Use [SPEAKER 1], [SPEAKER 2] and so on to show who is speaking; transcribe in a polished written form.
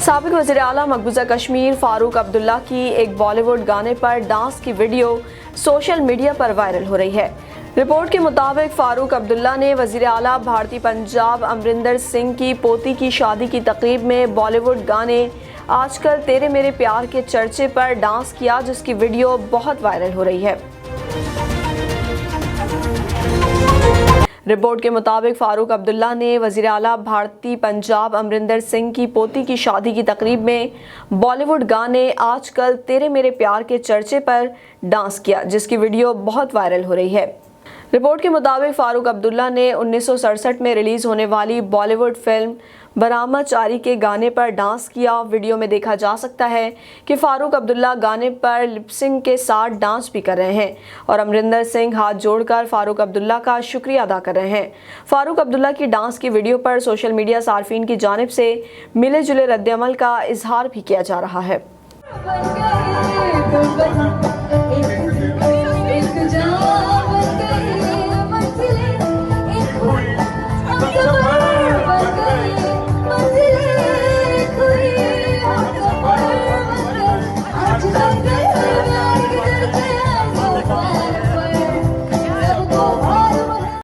[SPEAKER 1] साबिक वज़ीर आला मकबूजा कश्मीर फारूक अब्दुल्ला की एक बॉलीवुड गाने पर डांस की वीडियो सोशल मीडिया पर वायरल हो रही है। रिपोर्ट के मुताबिक फारूक अब्दुल्ला ने वज़ीर आला भारतीय पंजाब अमरिंदर सिंह की पोती की शादी की तकरीब में बॉलीवुड गाने आजकल तेरे मेरे प्यार के चर्चे पर डांस किया, जिसकी वीडियो बहुत वायरल हो रही है। रिपोर्ट के मुताबिक फारूक अब्दुल्ला ने वज़ीर आला भारतीय पंजाब अमरिंदर सिंह की पोती की शादी की तकरीब में बॉलीवुड गाने आजकल तेरे मेरे प्यार के चर्चे पर डांस किया, जिसकी वीडियो बहुत वायरल हो रही है। रिपोर्ट के मुताबिक फारूक अब्दुल्ला ने 1967 में रिलीज़ होने वाली बॉलीवुड फिल्म बरामचारी के गाने पर डांस किया। वीडियो में देखा जा सकता है कि फारूक अब्दुल्ला गाने पर लिपसिंग के साथ डांस भी कर रहे हैं और अमरिंदर सिंह हाथ जोड़कर फारूक अब्दुल्ला का शुक्रिया अदा कर रहे हैं। फारूक अब्दुल्ला की डांस की वीडियो पर सोशल मीडिया सार्फिन की जानिब से मिले जुले रद्द-ए-अमल का इजहार भी किया जा रहा है।